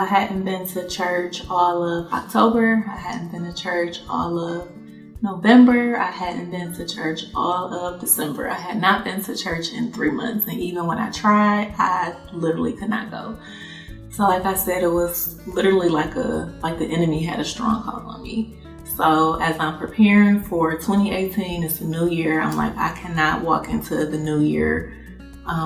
hadn't been to church all of October. I hadn't been to church all of November. I hadn't been to church all of December. I had not been to church in 3 months. And even when I tried, I literally could not go. So like I said, it was literally like the enemy had a stronghold on me. So as I'm preparing for 2018, it's a new year. I'm like, I cannot walk into the new year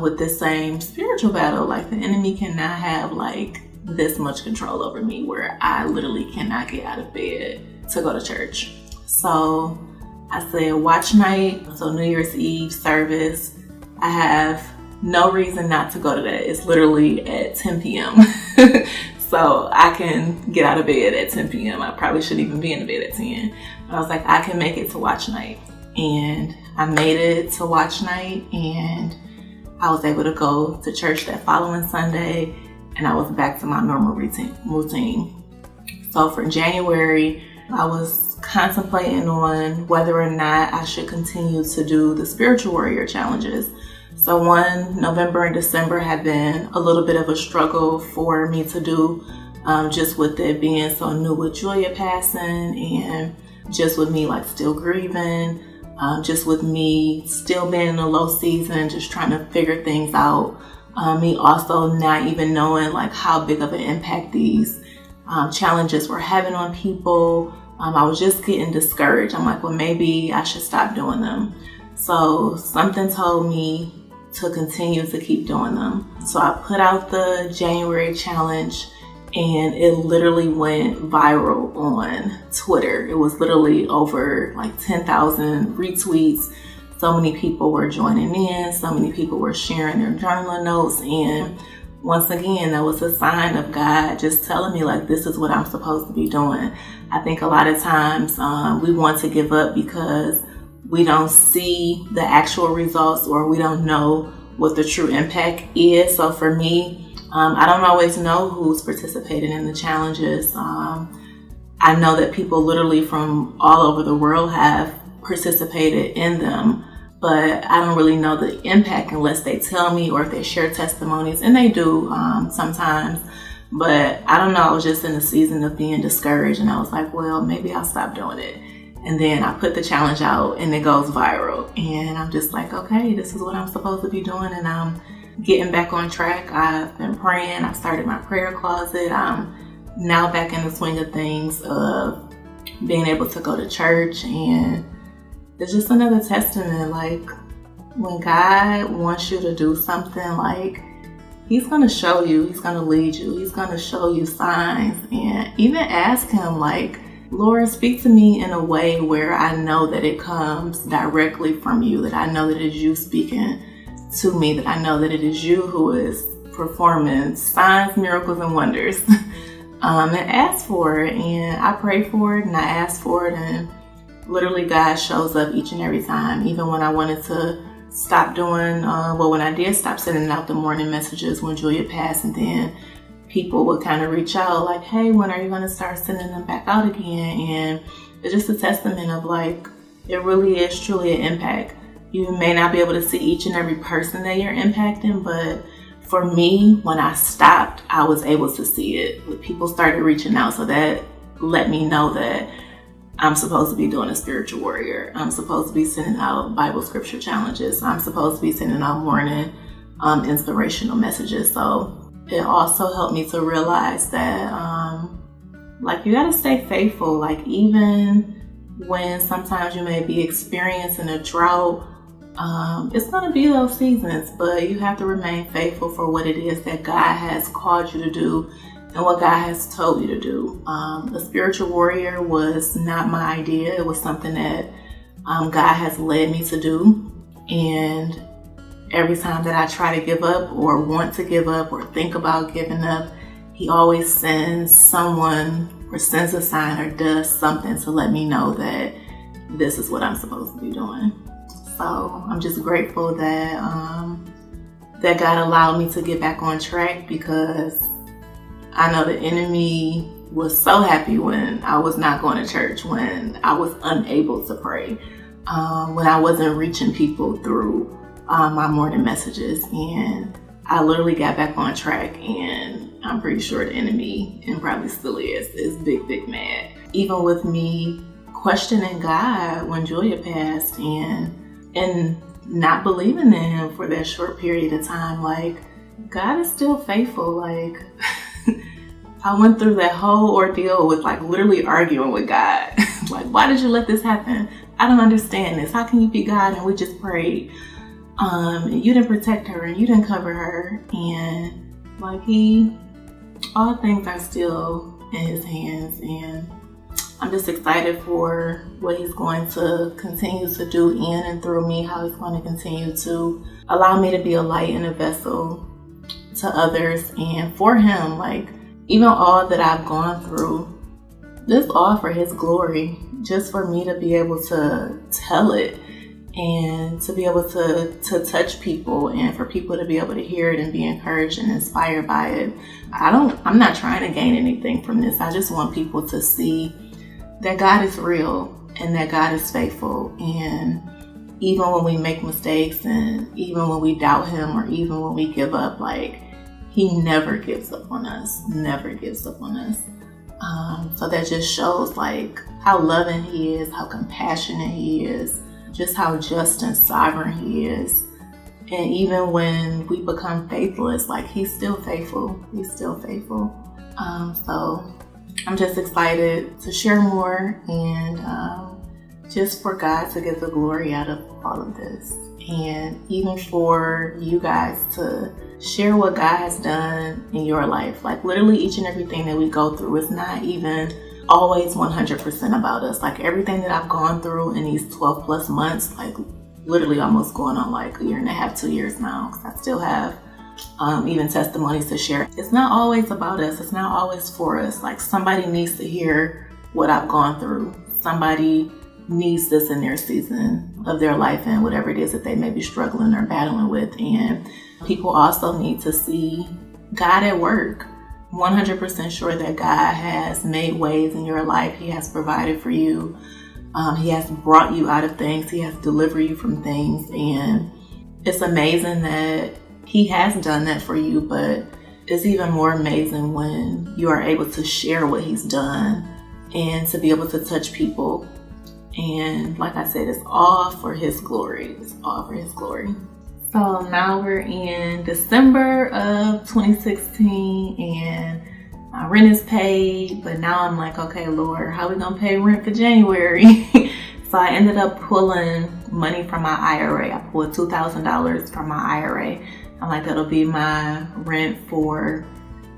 with this same spiritual battle. Like, the enemy cannot have like this much control over me where I literally cannot get out of bed to go to church. So I said watch night, so New Year's Eve service. I have no reason not to go to that. It's literally at 10 p.m. So I can get out of bed at 10 p.m. I probably shouldn't even be in the bed at 10. But I was like, I can make it to watch night. And I made it to watch night, and I was able to go to church that following Sunday, and I was back to my normal routine. So for January, I was contemplating on whether or not I should continue to do the spiritual warrior challenges. So November and December had been a little bit of a struggle for me to do, just with it being so new with Julia passing, and just with me like still grieving, just with me still being in a low season, just trying to figure things out. Me also not even knowing like how big of an impact these challenges were having on people. I was just getting discouraged. I'm like, well, maybe I should stop doing them. So something told me to continue to keep doing them. So I put out the January challenge, and it literally went viral on Twitter. It was literally over like 10,000 retweets. So many people were joining in. So many people were sharing their journaling notes. And once again, that was a sign of God just telling me like, this is what I'm supposed to be doing. I think a lot of times we want to give up because we don't see the actual results, or we don't know what the true impact is. So for me, I don't always know who's participating in the challenges. I know that people literally from all over the world have participated in them, but I don't really know the impact unless they tell me or if they share testimonies, and they do sometimes. But I don't know, I was just in a season of being discouraged, and I was like, well, maybe I'll stop doing it. And then I put the challenge out, and it goes viral, and I'm just like, okay, this is what I'm supposed to be doing, and I'm getting back on track. I've been praying. I've started my prayer closet. I'm now back in the swing of things of being able to go to church, and it's just another testament. Like, when God wants you to do something, like, He's going to show you, He's going to lead you, He's going to show you signs, and even ask Him, like, Lord, speak to me in a way where I know that it comes directly from you, that I know that it is you speaking to me, that I know that it is you who is performing signs, miracles, and wonders. And ask for it. And I pray for it, and I ask for it, and literally God shows up each and every time. Even when I wanted to stop doing, when I did stop sending out the morning messages when Julia passed, and then people would kind of reach out like, hey, when are you going to start sending them back out again? And it's just a testament of like, it really is truly an impact. You may not be able to see each and every person that you're impacting, but for me, when I stopped, I was able to see it. People started reaching out, so that let me know that I'm supposed to be doing a spiritual warrior. I'm supposed to be sending out Bible scripture challenges. I'm supposed to be sending out morning inspirational messages. So it also helped me to realize that like, you got to stay faithful. Like, even when sometimes you may be experiencing a drought, it's going to be those seasons, but you have to remain faithful for what it is that God has called you to do and what God has told you to do. A spiritual warrior was not my idea. It was something that God has led me to do. And every time that I try to give up or want to give up or think about giving up, He always sends someone or sends a sign or does something to let me know that this is what I'm supposed to be doing. So I'm just grateful that that God allowed me to get back on track, because I know the enemy was so happy when I was not going to church, when I was unable to pray, when I wasn't reaching people through my morning messages. And I literally got back on track, and I'm pretty sure the enemy, and probably still is big mad. Even with me questioning God when Julia passed and not believing in him for that short period of time, like, God is still faithful. Like, I went through that whole ordeal with like literally arguing with God. Like, why did you let this happen? I don't understand this. How can you be God? And we just prayed. And you didn't protect her and you didn't cover her. And like all things are still in his hands. And I'm just excited for what he's going to continue to do in and through me, how he's going to continue to allow me to be a light and a vessel to others and for him. Like, even all that I've gone through, this all for his glory, just for me to be able to tell it and to be able to touch people and for people to be able to hear it and be encouraged and inspired by it. I'm not trying to gain anything from this. I just want people to see that God is real and that God is faithful. And even when we make mistakes and even when we doubt him or even when we give up, like, he never gives up on us, never gives up on us. So that just shows like how loving he is, how compassionate he is, just how just and sovereign he is. And even when we become faithless, like, he's still faithful. He's still faithful. So I'm just excited to share more and just for God to get the glory out of all of this. And even for you guys to share what God has done in your life. Like, literally each and everything that we go through is not even always 100% about us. Like, everything that I've gone through in these 12 plus months, like literally almost going on like a year and a half, 2 years now, because I still have even testimonies to share. It's not always about us. It's not always for us. Like, somebody needs to hear what I've gone through. Somebody needs this in their season of their life and whatever it is that they may be struggling or battling with. And people also need to see God at work. 100% sure that God has made ways in your life. He has provided for you. He has brought you out of things. He has delivered you from things. And it's amazing that he has done that for you, but it's even more amazing when you are able to share what he's done and to be able to touch people. And like I said, it's all for his glory. It's all for his glory. So now we're in December of 2016 and my rent is paid, but now I'm like, okay, Lord, how are we gonna pay rent for January? So I ended up pulling money from my IRA. I pulled $2,000 from my IRA. I'm like, that'll be my rent for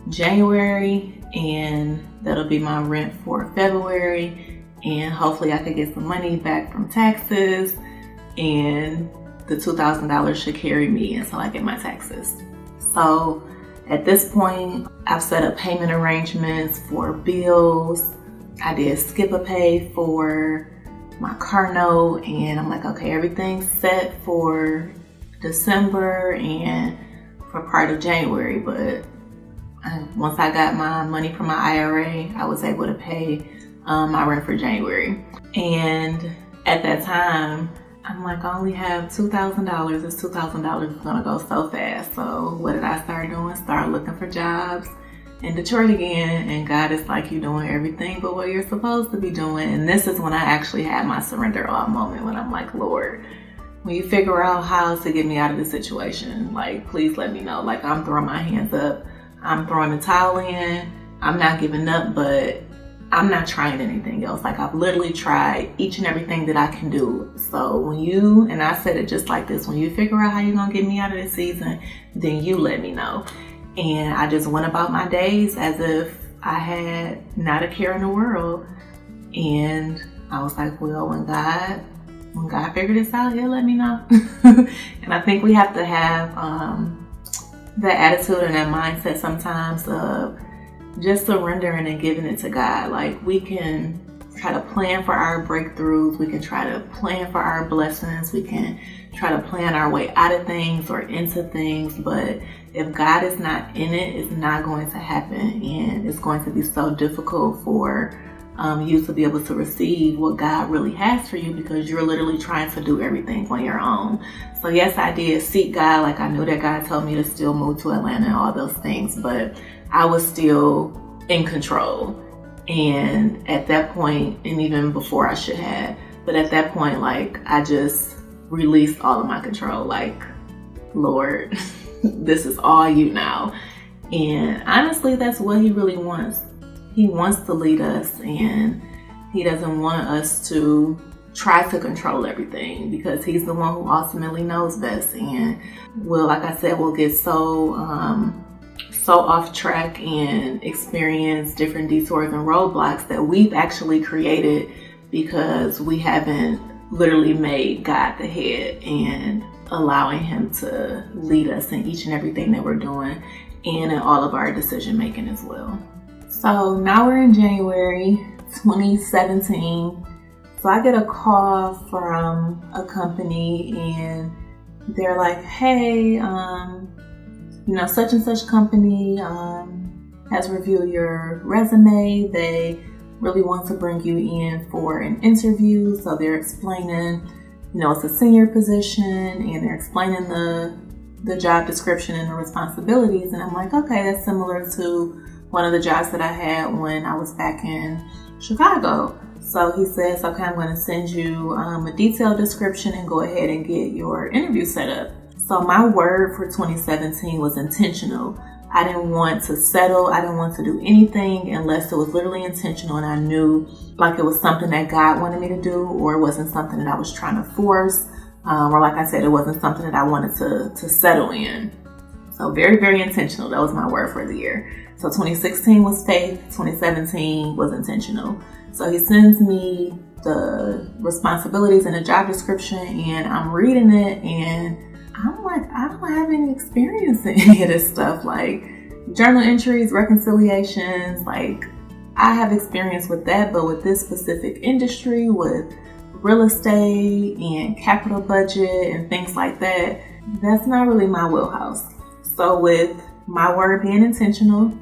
January and that'll be my rent for February. And hopefully I could get some money back from taxes, and the $2,000 should carry me until I get my taxes. So at this point, I've set up payment arrangements for bills. I did skip a pay for my car note, and I'm like, okay, everything's set for December and for part of January. But once I got my money from my IRA, I was able to pay my rent for January. And at that time, I'm like, I only have $2,000. This $2,000 is gonna go so fast. So what did I start doing? Start looking for jobs in Detroit again. And God is like, you're doing everything but what you're supposed to be doing. And this is when I actually had my surrender all moment, when I'm like, Lord, when you figure out how to get me out of this situation, like, please let me know. Like, I'm throwing my hands up. I'm throwing the towel in. I'm not giving up, but I'm not trying anything else. Like, I've literally tried each and everything that I can do. So when you, and I said it just like this, when you figure out how you're gonna get me out of this season, then you let me know. And I just went about my days as if I had not a care in the world. And I was like, well, when God figured this out, he'll let me know. And I think we have to have that attitude and that mindset sometimes of just surrendering and giving it to God. Like, we can try to plan for our breakthroughs. We can try to plan for our blessings. We can try to plan our way out of things or into things. But if God is not in it, it's not going to happen. And it's going to be so difficult for you to be able to receive what God really has for you, because you're literally trying to do everything on your own. So yes, I did seek God. Like, I knew that God told me to still move to Atlanta and all those things, but I was still in control. And at that point, and even before I should have, but at that point, like, I just released all of my control. Like, Lord, this is all you now. And honestly, that's what he really wants. He wants to lead us, and he doesn't want us to try to control everything, because he's the one who ultimately knows best. And like I said, we'll get so off track and experience different detours and roadblocks that we've actually created because we haven't literally made God the head and allowing him to lead us in each and everything that we're doing, and in all of our decision making as well. So now we're in January 2017. So I get a call from a company, and they're like, hey, such and such company has reviewed your resume. They really want to bring you in for an interview. So they're explaining, it's a senior position, and they're explaining the job description and the responsibilities. And I'm like, okay, that's similar to one of the jobs that I had when I was back in Chicago. So he says, okay, I'm going to send you a detailed description and go ahead and get your interview set up. So my word for 2017 was intentional. I didn't want to settle. I didn't want to do anything unless it was literally intentional, and I knew like it was something that God wanted me to do, or it wasn't something that I was trying to force, or like I said, it wasn't something that I wanted to settle in. So very, very intentional. That was my word for the year. So 2016 was faith, 2017 was intentional. So he sends me the responsibilities and the job description, and I'm reading it, and I'm like, I don't have any experience in any of this stuff, like journal entries, reconciliations. Like, I have experience with that, but with this specific industry, with real estate and capital budget and things like that, that's not really my wheelhouse. So with my word being intentional,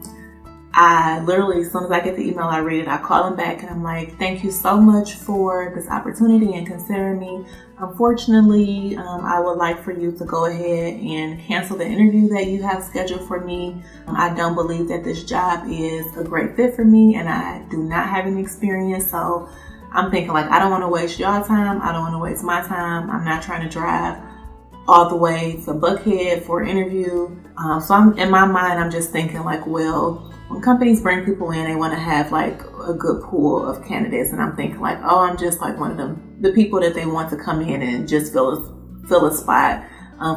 I literally, as soon as I get the email, I read it, I call him back, and I'm like, thank you so much for this opportunity and considering me. Unfortunately, I would like for you to go ahead and cancel the interview that you have scheduled for me. I don't believe that this job is a great fit for me, and I do not have any experience. So I'm thinking, like, I don't want to waste y'all time. I don't want to waste my time. I'm not trying to drive all the way to Buckhead for an interview. So in my mind, I'm just thinking, like, well, when companies bring people in, they want to have like a good pool of candidates. And I'm thinking, like, oh, I'm just like one of the people that they want to come in and just fill a spot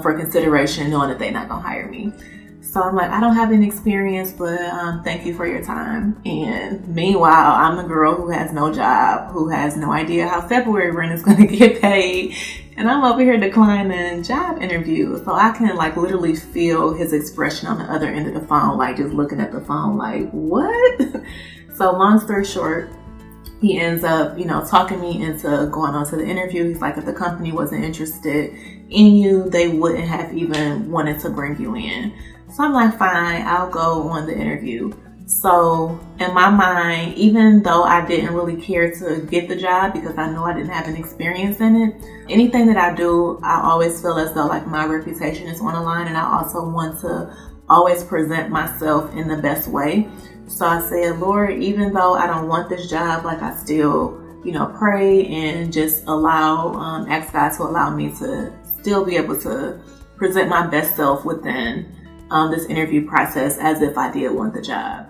for consideration, knowing that they're not going to hire me. So I'm like, I don't have any experience, but thank you for your time. And meanwhile, I'm the girl who has no job, who has no idea how February rent is going to get paid. And I'm over here declining job interviews. So I can like literally feel his expression on the other end of the phone, like just looking at the phone like, what? So long story short, he ends up, talking me into going on to the interview. He's like, if the company wasn't interested in you, they wouldn't have even wanted to bring you in. So I'm like, fine, I'll go on the interview. So in my mind, even though I didn't really care to get the job because I know I didn't have an experience in it, anything that I do, I always feel as though like my reputation is on the line, and I also want to always present myself in the best way. So I said, Lord, even though I don't want this job, like I still, pray and just ask God to allow me to still be able to present my best self within this interview process as if I did want the job.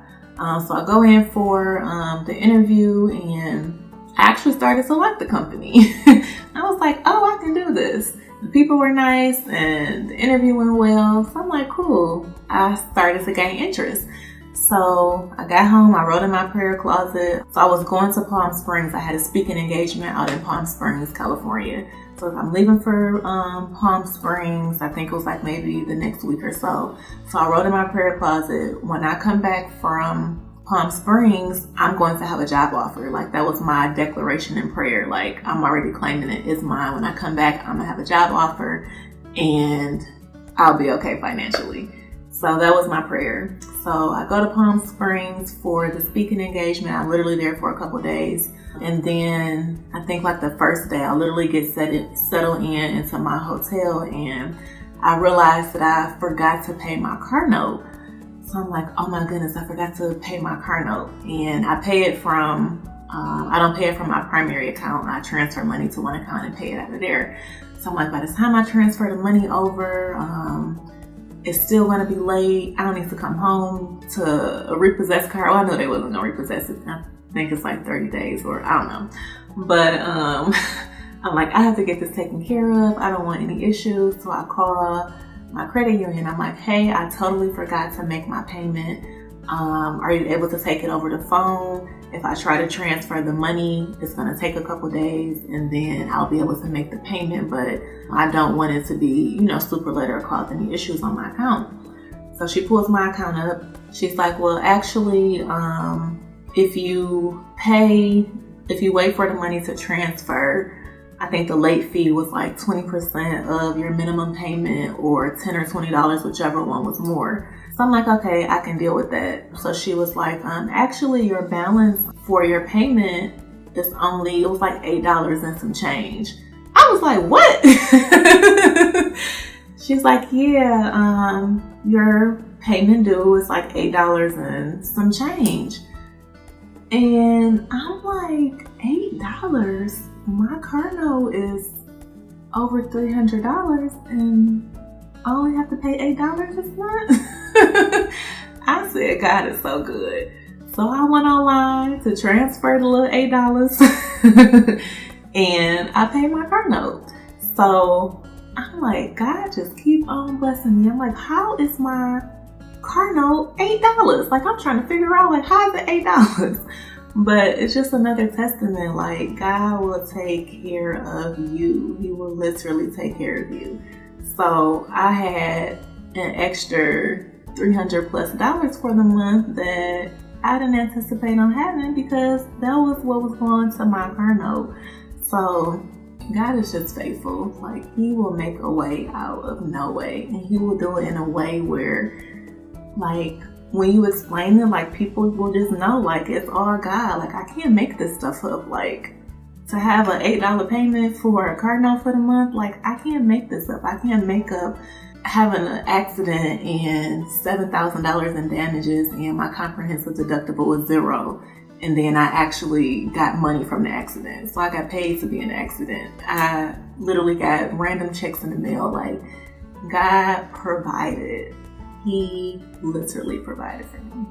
So I go in for the interview, and I actually started to like the company. I was like, oh, I can do this. The people were nice and the interview went well. So I'm like, cool. I started to gain interest. So I got home, I wrote in my prayer closet. So I was going to Palm Springs. I had a speaking engagement out in Palm Springs, California. So I'm leaving for Palm Springs. I think it was like maybe the next week or so. So I wrote in my prayer closet, when I come back from Palm Springs, I'm going to have a job offer. Like, that was my declaration in prayer. Like, I'm already claiming it. It's mine. When I come back, I'm gonna have a job offer and I'll be okay financially. So that was my prayer. So I go to Palm Springs for the speaking engagement. I'm literally there for a couple of days. And then I think like the first day, I literally get settled into my hotel, and I realized that I forgot to pay my car note. So I'm like, oh my goodness, I forgot to pay my car note. And I pay it from, I don't pay it from my primary account. I transfer money to one account and pay it out of there. So I'm like, by the time I transfer the money over, it's still going to be late. I don't need to come home to repossess car. Well, I know they wasn't going to repossess it. I think it's like 30 days or I don't know. But I'm like, I have to get this taken care of. I don't want any issues. So I call my credit union. I'm like, hey, I totally forgot to make my payment. Are you able to take it over the phone? If I try to transfer the money, it's going to take a couple days and then I'll be able to make the payment, but I don't want it to be, super late or cause any issues on my account. So she pulls my account up. She's like, well, actually, if you wait for the money to transfer, I think the late fee was like 20% of your minimum payment or $10 or $20, whichever one was more. So I'm like, okay, I can deal with that. So she was like, actually your balance for your payment it was like $8 and some change. I was like, what? She's like, yeah, your payment due is like $8 and some change. And I'm like, $8? My car note is over $300 and I only have to pay $8 this month? I said, God is so good. So I went online to transfer the little $8 and I paid my car note. So I'm like, God just keep on blessing me. I'm like, how is my car note $8? Like I'm trying to figure out like how is it $8? But it's just another testament, like God will take care of you. He will literally take care of you. So I had an extra $300+ for the month that I didn't anticipate on having because that was what was going to my car note. So God is just faithful. Like He will make a way out of no way, and He will do it in a way where, like, when you explain it, like people will just know, like it's all God. Like I can't make this stuff up. Like to have an $8 payment for a car note for the month, like I can't make this up. I can't make up having an accident and $7,000 in damages and my comprehensive deductible was $0. And then I actually got money from the accident. So I got paid to be in the accident. I literally got random checks in the mail. Like God provided. He literally provided for me.